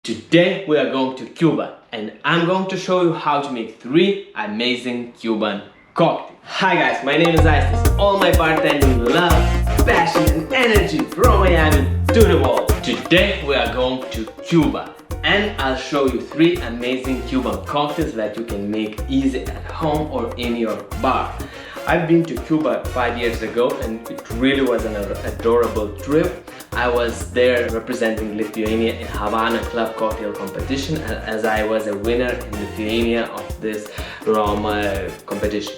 Today we are going to Cuba and I'm going to show you how to make 3 amazing Cuban cocktails. Hi guys, my name is Aistis. All my bartending love, passion and energy from Miami to the world. Today we are going to Cuba and I'll show you 3 amazing Cuban cocktails that you can make easy at home or in your bar. I've been to Cuba 5 years ago and it really was an adorable trip. I was there representing Lithuania in Havana Club Cocktail Competition as I was a winner in Lithuania of this rum competition.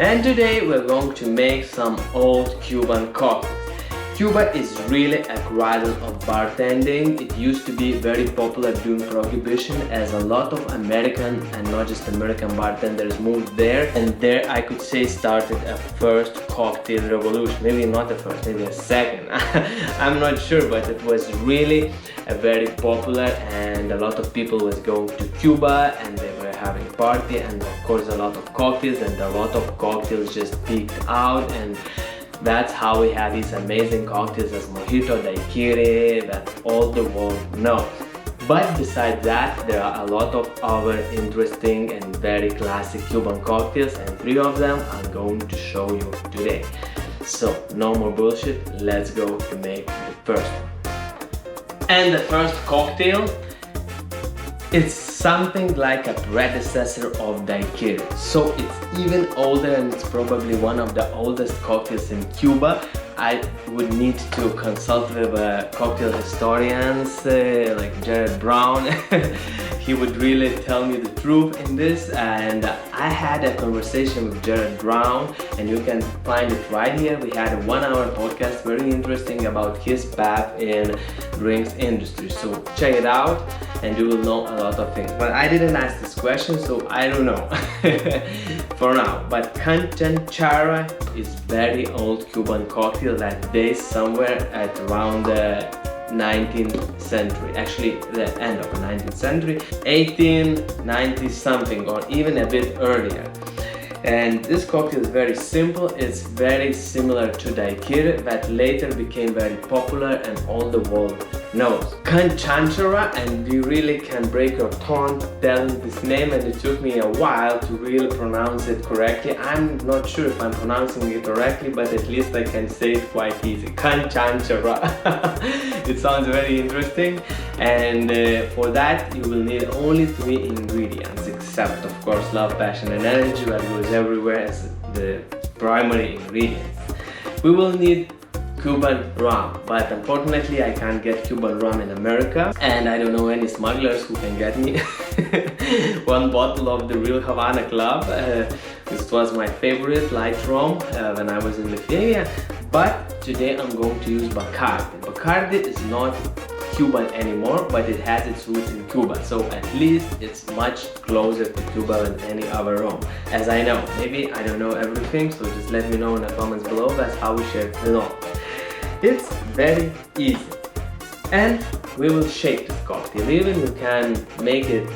And today we're going to make some old Cuban cocktails. Cuba is really a cradle of bartending. It used to be very popular during Prohibition as a lot of American and not just American bartenders moved there, and there I could say started a first cocktail revolution. Maybe not the first, maybe a second. I'm not sure, but it was really a very popular and a lot of people was going to Cuba and they were having party and of course a lot of cocktails, and a lot of cocktails just peaked out, and that's how we have these amazing cocktails as Mojito, Daiquiri, that all the world knows. But besides that, there are a lot of other interesting and very classic Cuban cocktails, and 3 of them I'm going to show you today. So no more bullshit, let's go to make the first one. And the first cocktail, it's something like a predecessor of Daiquiri. So it's even older and it's probably one of the oldest cocktails in Cuba. I would need to consult with cocktail historians like Jared Brown. He would really tell me the truth in this, and I had a conversation with Jared Brown and you can find it right here. We had a 1-hour podcast, very interesting, about his path in drinks industry. So check it out and you will know a lot of things. But I didn't ask this question, so I don't know for now. But Canchanchara is very old Cuban cocktail that dates somewhere at around the 19th century, actually the end of the 19th century, 1890 something or even a bit earlier. And this cocktail is very simple. It's very similar to Daiquiri that later became very popular and all the world knows. Canchanchara, and you really can break your tongue telling this name, and it took me a while to really pronounce it correctly. I'm not sure if I'm pronouncing it correctly, but at least I can say it quite easy. Canchanchara. It sounds very interesting, and for that you will need only 3 ingredients, except of course love, passion and energy that goes everywhere as the primary ingredients. We will need Cuban rum, but unfortunately I can't get Cuban rum in America, and I don't know any smugglers who can get me 1 bottle of the real Havana Club. This was my favorite light rum when I was in Lithuania, but today I'm going to use Bacardi. Bacardi is not Cuban anymore, but it has its roots in Cuba, so at least it's much closer to Cuba than any other rum, as I know. Maybe I don't know everything, so just let me know in the comments below. That's how we share the knowledge. It's very easy, and we will shake this cocktail. Even you can make it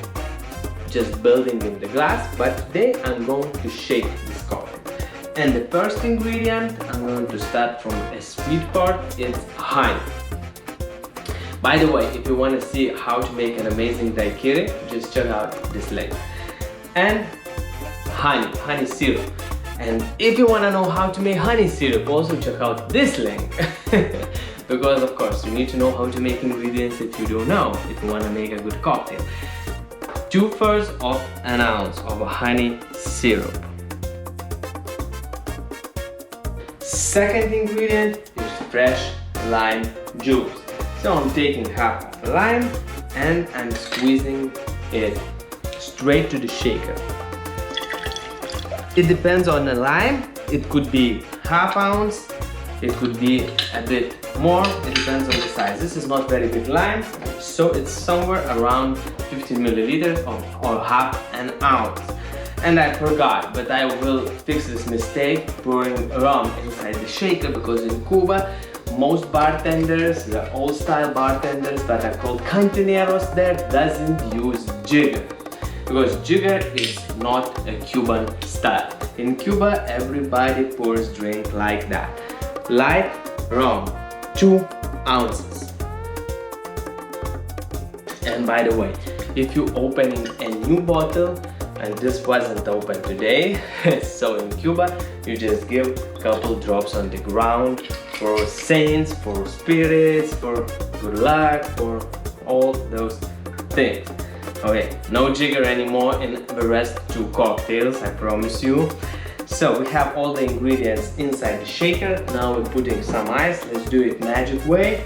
just building in the glass, but today I'm going to shake this cocktail. And the first ingredient, I'm going to start from a sweet part, it's honey. By the way, if you want to see how to make an amazing Daiquiri, just check out this link. And honey syrup. And if you want to know how to make honey syrup, also check out this link. Because of course you need to know how to make ingredients if you don't know, if you want to make a good cocktail. 2/3 of an ounce of honey syrup. Second ingredient is fresh lime juice. So I'm taking half of a lime and I'm squeezing it straight to the shaker. It depends on the lime. It could be ½ ounce, it could be a bit more, it depends on the size. This is not very big lime, so it's somewhere around 15 milliliters or ½ an ounce. And I forgot, but I will fix this mistake, pouring rum inside the shaker, because in Cuba most bartenders, the old style bartenders that are called cantineros there, doesn't use jigger, because jigger is not a Cuban style. In Cuba everybody pours drink like that. Light rum, 2 ounces. And by the way, if you're opening a new bottle and this wasn't open today, so in Cuba you just give a couple drops on the ground for saints, for spirits, for good luck, for all those things. Okay, no jigger anymore in the rest two cocktails, I promise you. So we have all the ingredients inside the shaker. Now we're putting some ice. Let's do it magic way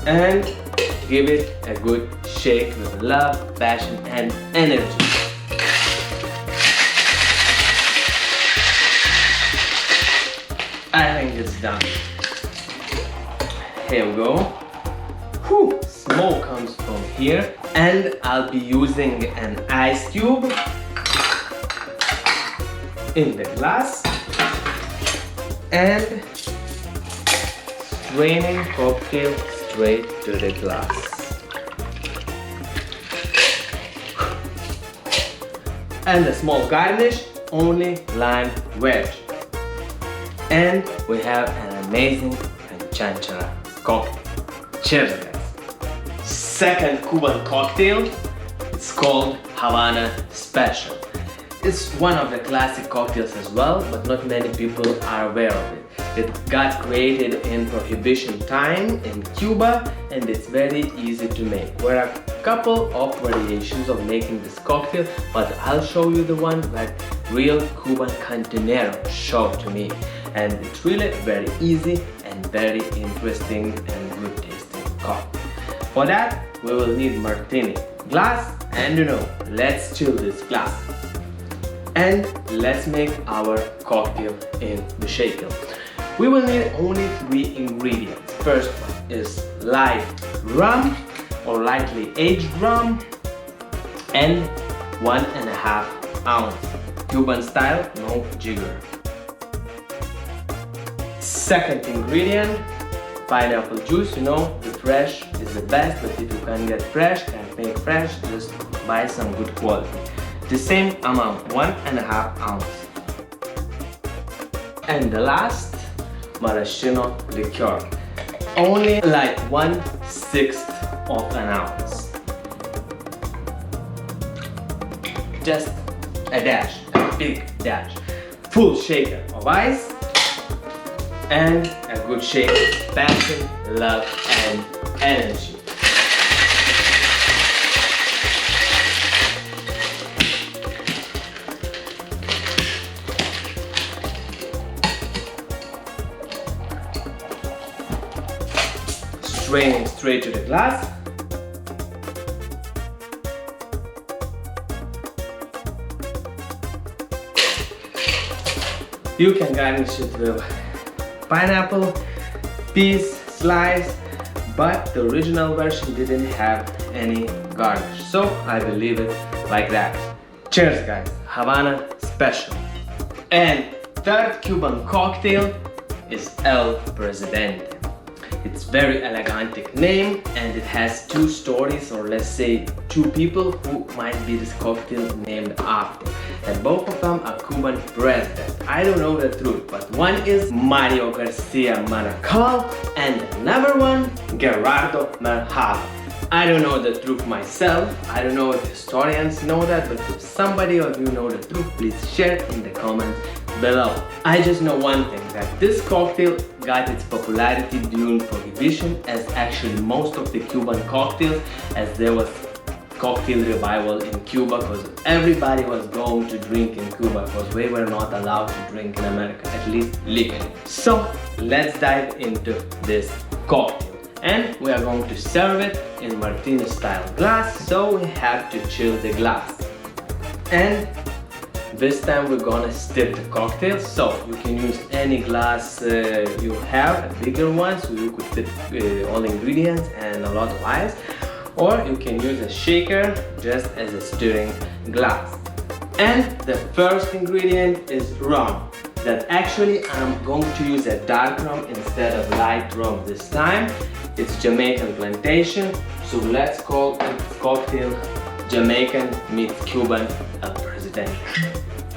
and give it a good shake with love, passion and energy. I think it's done. Here we go. Whew, smoke comes from here, and I'll be using an ice cube in the glass and straining cocktail straight to the glass. And a small garnish, only lime wedge. And we have an amazing Canchanchara cocktail. Cheers, guys. Second Cuban cocktail, it's called Havana Special. It's one of the classic cocktails as well, but not many people are aware of it. It got created in Prohibition time in Cuba, and it's very easy to make. There are a couple of variations of making this cocktail, but I'll show you the one that real Cuban cantinero showed to me. And it's really very easy and very interesting and good tasting cocktail. For that, we will need martini glass, and let's chill this glass. And let's make our cocktail in the shaker. We will need only 3 ingredients. First one is light rum or lightly aged rum and 1.5 ounce. Cuban style, no jigger. Second ingredient, pineapple juice. The fresh is the best, but if you can't get fresh, can't make fresh, just buy some good quality. The same amount, 1.5 ounce. And the last, maraschino liqueur, only like 1/6 of an ounce. Just a dash, a big dash. Full shaker of ice and a good shake of passion, love and energy. Straining straight to the glass. You can garnish it with pineapple, peas, slice, but the original version didn't have any garnish, so I will leave it like that. Cheers, guys. Havana Special. And third Cuban cocktail is El Presidente. It's very elegantic name, and it has 2 stories, or let's say 2 people who might be this cocktail named after, and both of them are Cuban president. I don't know the truth, but one is Mario Garcia Marcal and another one Gerardo Mercado. I don't know the truth myself. I don't know if historians know that, but if somebody of you know the truth, please share it in the comments below. I just know one thing, that this cocktail got its popularity during Prohibition, as actually most of the Cuban cocktails, as there was cocktail revival in Cuba, because everybody was going to drink in Cuba because we were not allowed to drink in America, at least legally. So let's dive into this cocktail. And we are going to serve it in martini style glass, so we have to chill the glass. And this time we're gonna stir the cocktail, so you can use any glass you have, a bigger one, so you could fit all ingredients and a lot of ice, or you can use a shaker just as a stirring glass. And the first ingredient is rum. That actually I'm going to use a dark rum instead of light rum this time. It's Jamaican plantation, so let's call it cocktail Jamaican meets Cuban El Presidente.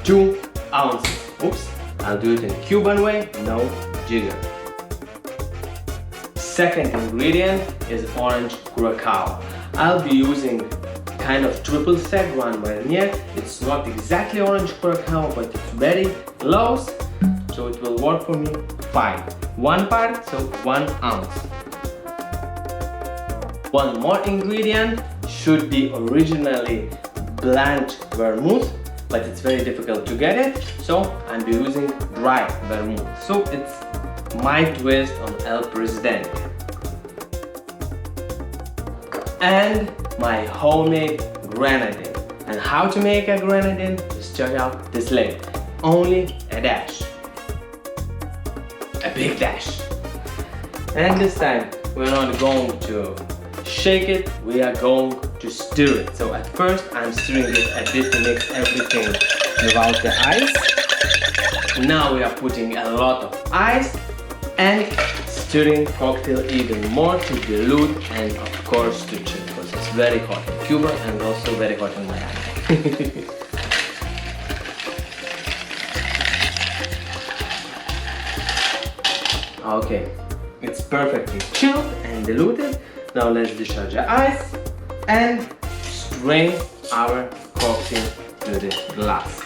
2 ounces. Oops, I'll do it in Cuban way, no jigger. Second ingredient is orange curacao. I'll be using kind of triple sec Grand Marnier. It's not exactly orange curacao, but it's very close, so it will work for me fine. One part, so 1 ounce. One more ingredient should be originally blanched vermouth, but it's very difficult to get it, so I'm be using dry vermouth. So it's my twist on El Presidente. And my homemade grenadine. And how to make a grenadine? Just check out this link. Only a dash. A big dash. And this time we're not going to shake it, we are going to stir it. So at first I'm stirring it a bit to mix everything without the ice. Now we are putting a lot of ice and stirring cocktail even more to dilute and of course to chill, because it's very hot in Cuba and also very hot in Miami. Okay, it's perfectly chilled and diluted. Now let's discharge the ice and strain our cocktail to the glass.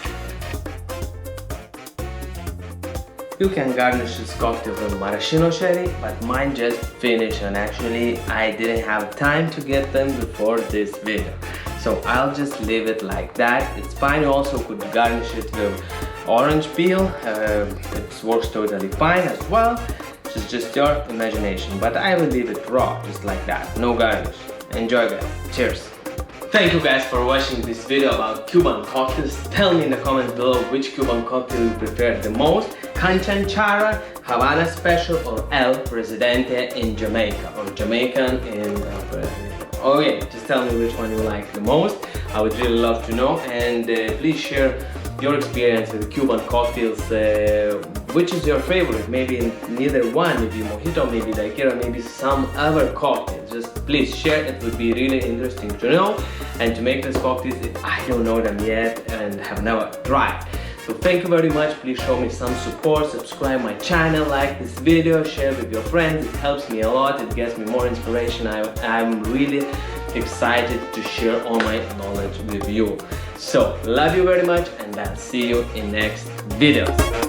You can garnish this cocktail with maraschino cherry, but mine just finished and actually I didn't have time to get them before this video. So I'll just leave it like that. It's fine. You also could garnish it with orange peel. It works totally fine as well. It's just your imagination, but I will leave it raw, just like that, no garnish. Enjoy guys, cheers! Thank you guys for watching this video about Cuban cocktails. Tell me in the comments below which Cuban cocktail you prefer the most, Canchanchara, Havana Special or El Presidente in Jamaica, or Jamaican in okay, just tell me which one you like the most. I would really love to know, and please share your experience with Cuban cocktails. Which is your favorite? Maybe neither one, maybe Mojito, maybe Daiquiri, maybe some other cocktail. Just please share, it would be really interesting to know and to make these cocktails if I don't know them yet and have never tried. So thank you very much. Please show me some support, subscribe my channel, like this video, share with your friends. It helps me a lot, it gets me more inspiration. I'm really excited to share all my knowledge with you. So love you very much and I'll see you in next videos.